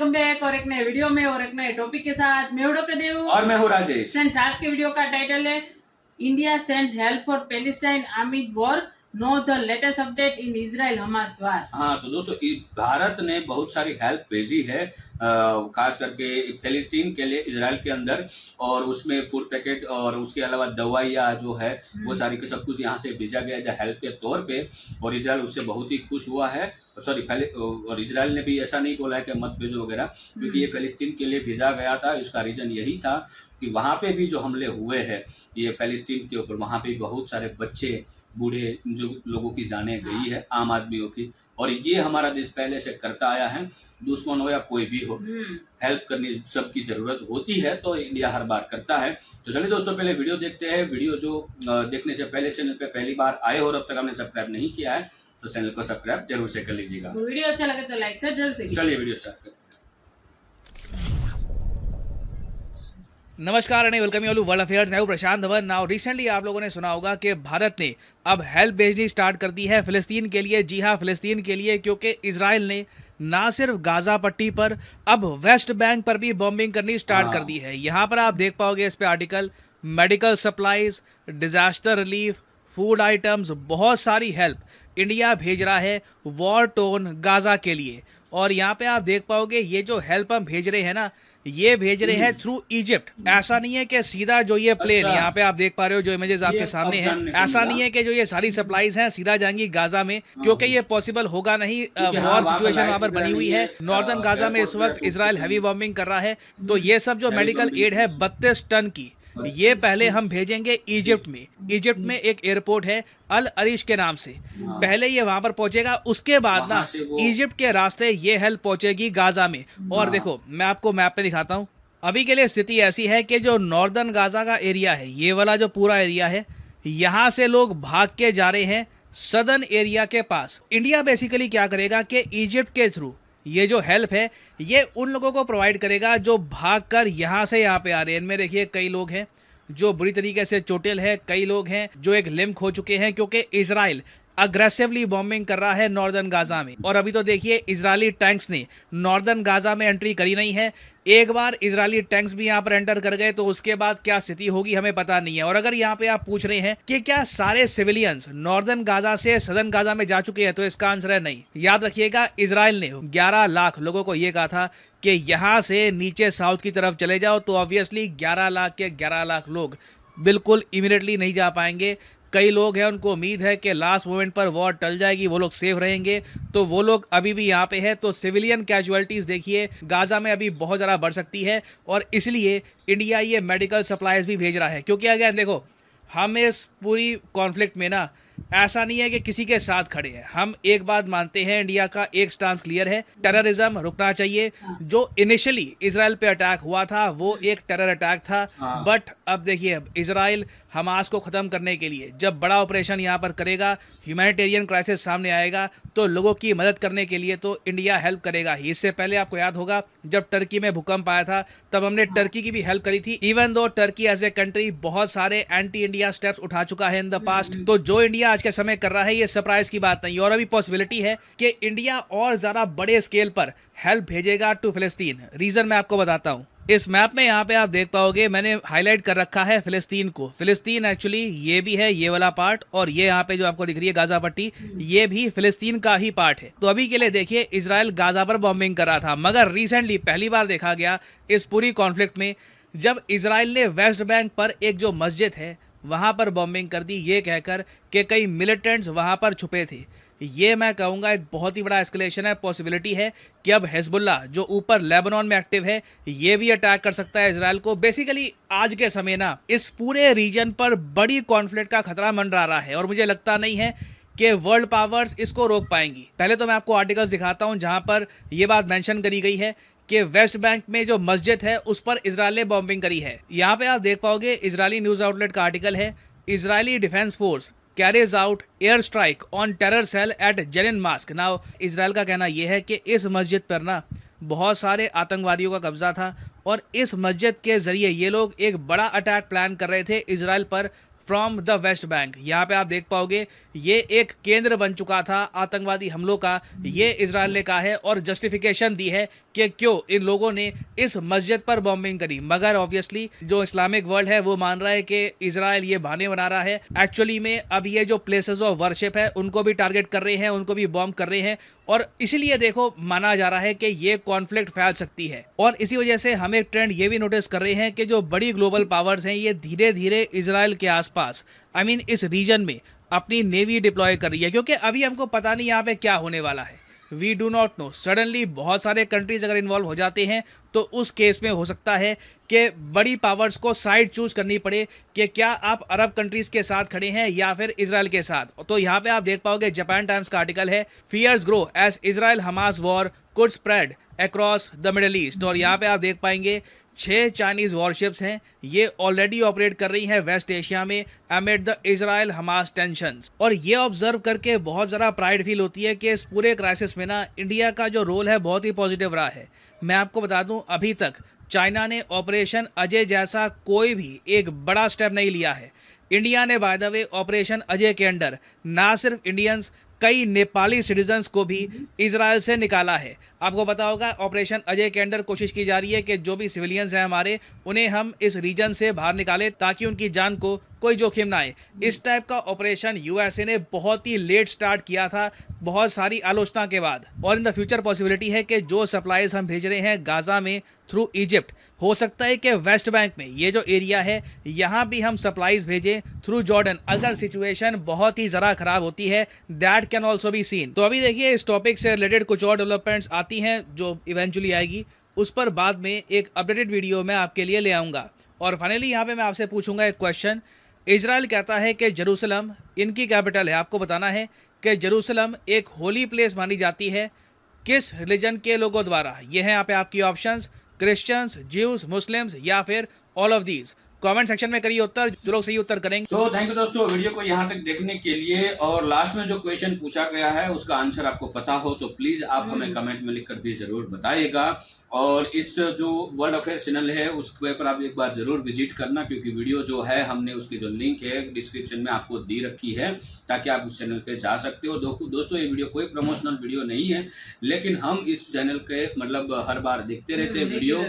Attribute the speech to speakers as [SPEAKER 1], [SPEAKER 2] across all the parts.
[SPEAKER 1] Welcome back और एक नए वीडियो में और एक नए टॉपिक के साथ। मैं हूं डॉक्टर देव
[SPEAKER 2] और मैं हूँ राजेश।
[SPEAKER 1] फ्रेंड्स, आज के वीडियो का टाइटल है India sends help for Palestine amid war, know the latest update in Israel Hamas war.
[SPEAKER 2] हाँ तो दोस्तों, भारत ने बहुत सारी हेल्प भेजी है, खास करके फिलिस्तीन के लिए इजराइल के अंदर, और उसमें फूड पैकेट और उसके अलावा दवाइयाँ जो है वो सारी के सब कुछ यहाँ से भेजा गया है हेल्प के तौर पे, और इजराइल उससे बहुत ही खुश हुआ है। सॉरी, और इजराइल ने भी ऐसा नहीं बोला है कि मत भेजो वगैरह, क्योंकि ये फिलिस्तीन के लिए भेजा गया था। इसका रीजन यही था कि वहाँ पे भी जो हमले हुए हैं ये फिलिस्तीन के ऊपर, वहाँ पे बहुत सारे बच्चे बूढ़े जो लोगों की जानें गई है, आम आदमियों की, और ये हमारा देश पहले से करता आया है। दुश्मन हो या कोई भी हो, हेल्प करनी सबकी जरूरत होती है, तो इंडिया हर बार करता है। तो चलिए दोस्तों, पहले वीडियो देखते हैं। वीडियो जो देखने से पहले चैनल पे पहली बार आए हो और अब तक हमने सब्सक्राइब नहीं किया है तो चैनल को सब्सक्राइब जरूर से कर लीजिएगा।
[SPEAKER 1] वीडियो अच्छा लगे तो लाइक से जरूर से।
[SPEAKER 2] चलिए वीडियो स्टार्ट करते हैं।
[SPEAKER 3] नमस्कार and welcome you all world affairs. मैं हूं प्रशांत धवन। नाउ रिसेंटली आप लोगों ने सुना होगा कि भारत ने अब हेल्प भेजनी स्टार्ट कर दी है फिलिस्तीन के लिए। जी हां, फिलिस्तीन के लिए, क्योंकि इजराइल ने ना सिर्फ गाजा पट्टी पर, अब वेस्ट बैंक पर भी बॉम्बिंग करनी स्टार्ट कर दी है। यहां पर आप देख पाओगे इस पे article, medical supplies, disaster relief, food items, बहुत सारी हेल्प इंडिया भेज रहा है वॉर टोन गाजा के लिए। और यहाँ पे आप देख पाओगे ये जो हेल्प हम भेज रहे हैं ना, ये भेज रहे हैं थ्रू इजिप्ट। ऐसा नहीं है कि सीधा जो ये प्लेन यहाँ पे आप देख पा रहे हो, जो इमेजेस आपके सामने हैं, ऐसा नहीं है कि जो ये सारी सप्लाईज हैं सीधा जाएंगी गाजा में, क्योंकि ये पॉसिबल होगा नहीं। वॉर सिचुएशन वहां पर बनी हुई है। नॉर्दर्न गाजा में इस वक्त इजराइल हैवी बॉम्बिंग कर रहा है। तो ये सब जो मेडिकल एड है 32 टन की, ये पहले हम भेजेंगे इजिप्ट में। इजिप्ट में एक एयरपोर्ट है अल अरीश के नाम से, पहले ये वहां पर पहुंचेगा। उसके बाद ना इजिप्ट के रास्ते ये हेल्प पहुंचेगी गाजा में। और देखो, मैं आपको मैप पे दिखाता हूं। अभी के लिए स्थिति ऐसी है कि जो नॉर्दर्न गाजा का एरिया है, ये वाला जो पूरा एरिया है, यहां से लोग भाग के जा रहे हैं सदर्न एरिया के पास। इंडिया बेसिकली क्या करेगा कि इजिप्ट के थ्रू ये जो हेल्प है ये उन लोगों को प्रोवाइड करेगा जो भागकर यहाँ से यहाँ पे आ रहे हैं। इनमें देखिए कई लोग हैं जो बुरी तरीके से चोटिल है, कई लोग हैं जो एक लिम्ब खो चुके हैं, क्योंकि इजराइल अग्रेसिवली बॉम्बिंग कर रहा है नॉर्दर्न गाजा में। और अभी तो देखिए इजरायली टैंक्स ने नॉर्दर्न गाजा में एंट्री करी नहीं है। एक बार इजरायली टैंक्स भी यहाँ पर एंटर कर गए तो उसके बाद क्या स्थिति होगी हमें पता नहीं है। और अगर यहाँ पे आप पूछ रहे हैं कि क्या सारे सिविलियंस नॉर्दर्न गाजा से सदर्न गाजा में जा चुके हैं, तो इसका आंसर है नहीं। याद रखिएगा, इजराइल ने 11 लाख लोगों को ये कहा था कि यहाँ से नीचे साउथ की तरफ चले जाओ, तो ऑब्वियसली 11 लाख के 11 लाख लोग बिल्कुल इमीडिएटली नहीं जा पाएंगे। कई लोग हैं उनको उम्मीद है कि लास्ट मोमेंट पर वॉर टल जाएगी, वो लोग सेफ रहेंगे, तो वो लोग अभी भी यहाँ पे है। तो सिविलियन कैजुअलिटीज देखिए गाजा में अभी बहुत ज़्यादा बढ़ सकती है, और इसलिए इंडिया ये मेडिकल सप्लाईज भी भेज रहा है। क्योंकि अगर देखो, हम इस पूरी कॉन्फ्लिक्ट में ना, ऐसा नहीं है कि किसी के साथ खड़े हैं। हम एक बात मानते हैं, इंडिया का एक स्टांस क्लियर है, टेररिज्म रुकना चाहिए। जो इनिशियली इजराइल पे अटैक हुआ था वो एक टेरर अटैक था, बट अब देखिए इजराइल हमास को ख़त्म करने के लिए जब बड़ा ऑपरेशन यहाँ पर करेगा, ह्यूमैनिटेरियन क्राइसिस सामने आएगा, तो लोगों की मदद करने के लिए तो इंडिया हेल्प करेगा ही। इससे पहले आपको याद होगा जब टर्की में भूकंप आया था तब हमने टर्की की भी हेल्प करी थी। Even though Turkey as a country बहुत सारे एंटी इंडिया स्टेप्स उठा चुका है इन द पास्ट, तो जो इंडिया आज के समय कर रहा है ये सरप्राइज की बात नहीं। और अभी पॉसिबिलिटी है कि इंडिया और ज़्यादा बड़े स्केल पर हेल्प भेजेगा टू फिलिस्तीन। रीज़न मैं आपको बताता हूँ। इस मैप में यहाँ पे आप देख पाओगे मैंने हाईलाइट कर रखा है फिलिस्तीन को। फिलिस्तीन एक्चुअली ये भी है, ये वाला पार्ट, और ये यहाँ पे जो आपको दिख रही है गाजा पट्टी, ये भी फिलिस्तीन का ही पार्ट है। तो अभी के लिए देखिए इजराइल गाजा पर बॉम्बिंग कर रहा था, मगर रिसेंटली पहली बार देखा गया इस पूरी कॉन्फ्लिक्ट में जब इजराइल ने वेस्ट बैंक पर एक जो मस्जिद है वहाँ पर बॉम्बिंग कर दी, ये कहकर कि कई मिलिटेंट्स वहाँ पर छुपे थे। ये मैं कहूँगा एक बहुत ही बड़ा एस्केलेशन है। पॉसिबिलिटी है कि अब हिजबुल्लाह जो ऊपर लेबनान में एक्टिव है ये भी अटैक कर सकता है इजराइल को। बेसिकली आज के समय ना इस पूरे रीजन पर बड़ी कॉन्फ्लिक्ट का खतरा मंडरा रहा है, और मुझे लगता नहीं है कि वर्ल्ड पावर्स इसको रोक पाएंगी। पहले तो मैं आपको आर्टिकल्स दिखाता हूँ जहाँ पर यह बात मेंशन करी गई है कि वेस्ट बैंक में जो मस्जिद है उस पर इजराइल ने बॉम्बिंग करी है। यहाँ पे आप देख पाओगे इजरायली न्यूज़ आउटलेट का आर्टिकल है, Israeli defence force carries out air strike on terror cell at Jenin mosque. Now Israel का कहना यह है कि इस मस्जिद पर ना बहुत सारे आतंकवादियों का कब्जा था, और इस मस्जिद के जरिए ये लोग एक बड़ा अटैक प्लान कर रहे थे इजराइल पर फ्रॉम द वेस्ट बैंक। यहाँ पे आप देख पाओगे ये एक केंद्र बन चुका था आतंकवादी हमलों का, ये इजराइल ने कहा है और जस्टिफिकेशन दी है कि क्यों इन लोगों ने इस मस्जिद पर बॉम्बिंग करी। मगर ऑब्वियसली जो इस्लामिक वर्ल्ड है वो मान रहा है कि इजराइल ये बहाने बना रहा है। एक्चुअली में अब ये जो प्लेसेस ऑफ वर्शिप है उनको भी टारगेट कर रहे हैं, उनको भी बॉम्ब कर रहे हैं, और इसीलिए देखो माना जा रहा है कि ये कॉन्फ्लिक्ट फैल सकती है। और इसी वजह से हम एक ट्रेंड ये भी नोटिस कर रहे हैं कि जो बड़ी ग्लोबल पावर्स हैं ये धीरे धीरे इजराइल के आसपास इस रीजन में अपनी नेवी डिप्लॉय कर रही है, क्योंकि अभी हमको पता नहीं यहाँ पे क्या होने वाला है। We do not know. Suddenly बहुत सारे कंट्रीज अगर इन्वॉल्व हो जाते हैं तो उस केस में हो सकता है कि बड़ी पावर्स को साइड चूज करनी पड़े कि क्या आप अरब कंट्रीज के साथ खड़े हैं या फिर इजराइल के साथ। तो यहाँ पे आप देख पाओगे जापान टाइम्स का आर्टिकल है, fears grow as Israel Hamas war could spread across the Middle East. और यहाँ पे आप देख पाएंगे 6 चाइनीज वॉरशिप्स हैं, ये ऑलरेडी ऑपरेट कर रही हैं वेस्ट एशिया में amid the Israel Hamas tensions. और ये ऑब्जर्व करके बहुत ज़्यादा प्राइड फील होती है कि इस पूरे क्राइसिस में ना इंडिया का जो रोल है बहुत ही पॉजिटिव रहा है। मैं आपको बता दूं अभी तक चाइना ने ऑपरेशन अजय जैसा कोई भी एक बड़ा स्टेप नहीं लिया है। इंडिया ने by the way operation Ajay के अंडर ना सिर्फ इंडियंस, कई नेपाली सिटीजन्स को भी इजराइल से निकाला है। आपको पता होगा ऑपरेशन अजय के अंडर कोशिश की जा रही है कि जो भी सिविलियंस हैं हमारे, उन्हें हम इस रीजन से बाहर निकालें ताकि उनकी जान को कोई जोखिम ना आए। इस टाइप का ऑपरेशन यूएसए ने बहुत ही लेट स्टार्ट किया था, बहुत सारी आलोचना के बाद। और इन द फ्यूचर पॉसिबिलिटी है कि जो सप्लाईज हम भेज रहे हैं गाजा में थ्रू इजिप्ट, हो सकता है कि वेस्ट बैंक में ये जो एरिया है यहाँ भी हम सप्लाईज भेजें थ्रू जॉर्डन, अगर सिचुएशन बहुत ही ज़रा खराब होती है। That can also be seen. तो अभी देखिए इस टॉपिक से रिलेटेड कुछ और डेवलपमेंट्स आती हैं जो इवेंचुअली आएगी, उस पर बाद में एक अपडेटेड वीडियो मैं आपके लिए ले आऊँगा। और फाइनली यहाँ पे मैं आपसे पूछूंगा एक क्वेश्चन। इजराइल कहता है कि जेरूसलम इनकी कैपिटल है। आपको बताना है कि जेरूसलम एक होली प्लेस मानी जाती है किस रिलीजन के लोगों द्वारा। ये हैं यहाँ पे आपकी ऑप्शंस, क्रिश्चियंस, ज्यूज, मुस्लिम्स या फिर all of these. Comment section में करिए उत्तर, जो लोग सही उत्तर करेंगे।
[SPEAKER 2] तो थैंक यू दोस्तों वीडियो को यहाँ तक देखने के लिए। और लास्ट में जो क्वेश्चन पूछा गया है उसका आंसर आपको पता हो तो प्लीज आप हमें कमेंट में लिखकर भी जरूर बताइएगा। और इस जो वर्ल्ड अफेयर चैनल है उसके पर आप एक बार जरूर विजिट करना, क्योंकि वीडियो जो है हमने उसकी जो लिंक है डिस्क्रिप्शन में आपको दी रखी है ताकि आप उस चैनल पे जा सकते हो। दोस्तों ये वीडियो कोई प्रमोशनल वीडियो नहीं है, लेकिन हम इस चैनल के मतलब हर बार देखते रहते हैं वीडियो,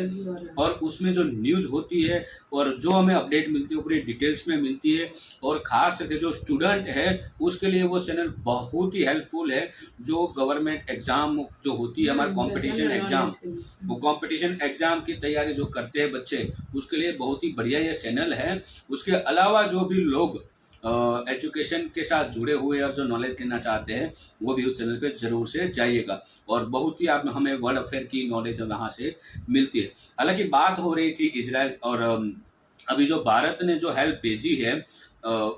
[SPEAKER 2] और उसमें जो न्यूज होती है और जो हमें अपडेट मिलती है पूरी डिटेल्स में मिलती है। और खास करके जो स्टूडेंट है उसके लिए वो चैनल बहुत ही हेल्पफुल है। जो गवर्नमेंट एग्जाम जो होती है हमारा कॉम्पिटिशन एग्जाम, वो कंपटीशन एग्जाम की तैयारी जो करते हैं बच्चे, उसके लिए बहुत ही बढ़िया ये चैनल है। उसके अलावा जो भी लोग एजुकेशन के साथ जुड़े हुए और जो नॉलेज लेना चाहते हैं वो भी उस चैनल पे जरूर से जाइएगा। और बहुत ही आप हमें वर्ल्ड अफेयर की नॉलेज वहाँ से मिलती है। हालांकि बात हो रही थी इजराइल और अभी जो भारत ने जो हेल्प भेजी है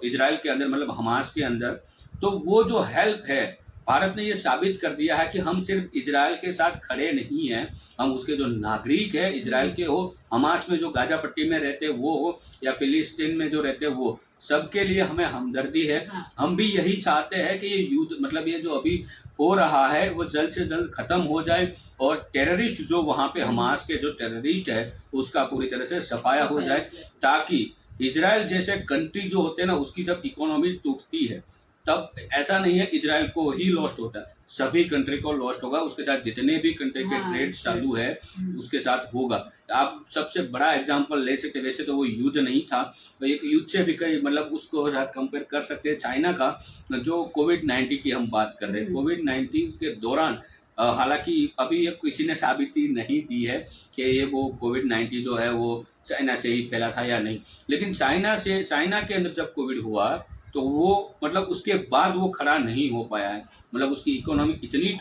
[SPEAKER 2] इजराइल के अंदर, मतलब हमास के अंदर, तो वो जो हेल्प है भारत ने ये साबित कर दिया है कि हम सिर्फ इजराइल के साथ खड़े नहीं हैं, हम उसके जो नागरिक है इजराइल के हो, हमास में जो गाजा पट्टी में रहते वो हो या फिलिस्तीन में जो रहते वो, सबके लिए हमें हमदर्दी है। हम भी यही चाहते हैं कि ये युद्ध मतलब ये जो अभी हो रहा है वो जल्द से जल्द खत्म हो जाए और टेररिस्ट जो वहाँ पे हमास के जो टेररिस्ट है उसका पूरी तरह से सफाया हो जाए, ताकि इजराइल जैसे कंट्री जो होते हैं ना उसकी जब इकोनॉमी टूटती है तब ऐसा नहीं है इजराइल को ही लॉस्ट होता है, सभी कंट्री को लॉस्ट होगा, उसके साथ जितने भी कंट्री के ट्रेड चालू है उसके साथ होगा। आप सबसे बड़ा एग्जांपल ले सकते, वैसे तो वो युद्ध नहीं था, तो एक युद्ध से भी कई मतलब उसको कंपेयर कर सकते हैं चाइना का जो कोविड-19 की हम बात कर रहे हैं। कोविड-19 के दौरान हालांकि अभी किसी ने साबिती नहीं दी है कि ये वो कोविड-19 जो है वो चाइना से ही फैला था या नहीं, लेकिन चाइना के अंदर जब कोविड हुआ तो वो मतलब उसके बाद वो खड़ा नहीं हो पाया है, मतलब उसकी इकोनॉमी इतनी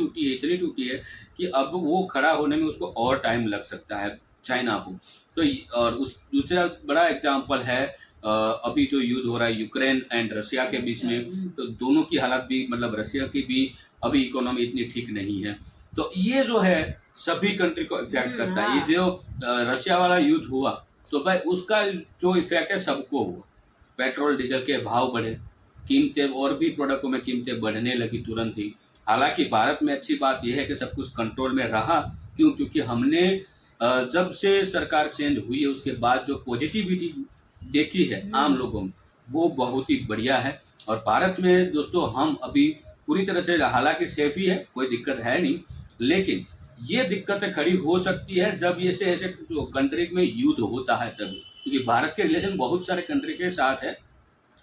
[SPEAKER 2] टूटी है कि अब वो खड़ा होने में उसको और टाइम लग सकता है चाइना को। तो और उस दूसरा बड़ा एग्जांपल है अभी जो युद्ध हो रहा है यूक्रेन एंड रशिया के बीच में, तो दोनों की हालत भी मतलब रशिया की भी अभी इकोनॉमी इतनी ठीक नहीं है। तो ये जो है सभी कंट्री को इफेक्ट करता है। ये जो रशिया वाला युद्ध हुआ तो भाई उसका जो इफेक्ट है सबको हुआ। पेट्रोल डीजल के भाव बढ़े, कीमतें और भी प्रोडक्टों में कीमतें बढ़ने लगी तुरंत ही। हालांकि भारत में अच्छी बात यह है कि सब कुछ कंट्रोल में रहा, क्योंकि हमने जब से सरकार चेंज हुई है उसके बाद जो पॉजिटिविटी देखी है आम लोगों में वो बहुत ही बढ़िया है। और भारत में दोस्तों हम अभी पूरी तरह से हालांकि सेफ ही है, कोई दिक्कत है नहीं, लेकिन ये दिक्कतें खड़ी हो सकती है जब ये से ऐसे जो कंट्री में युद्ध होता है तभी, क्योंकि भारत के रिलेशन बहुत सारे कंट्री के साथ है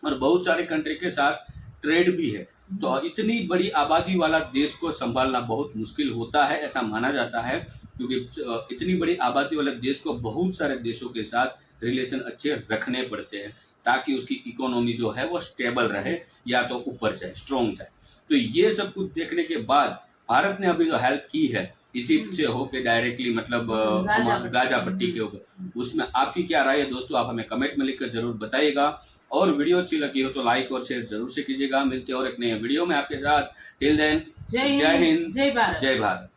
[SPEAKER 2] और बहुत सारे कंट्री के साथ ट्रेड भी है। तो इतनी बड़ी आबादी वाला देश को संभालना बहुत मुश्किल होता है, ऐसा माना जाता है, क्योंकि इतनी बड़ी आबादी वाले देश को बहुत सारे देशों के साथ रिलेशन अच्छे रखने पड़ते हैं ताकि उसकी इकोनॉमी जो है वो स्टेबल रहे या तो ऊपर जाए, स्ट्रॉन्ग जाए। तो ये सब कुछ देखने के बाद भारत ने अभी जो हेल्प की है इजिप्ट से होके डायरेक्टली, मतलब गाजा पट्टी के ऊपर, उसमें आपकी क्या राय है दोस्तों? आप हमें कमेंट में लिखकर जरूर बताइएगा। और वीडियो अच्छी लगी हो तो लाइक और शेयर जरूर से कीजिएगा। मिलते हैं और एक नए वीडियो में आपके साथ। टिल देन,
[SPEAKER 1] जय हिंद,
[SPEAKER 2] जय हिंद,
[SPEAKER 1] जय भारत।
[SPEAKER 2] जय भारत।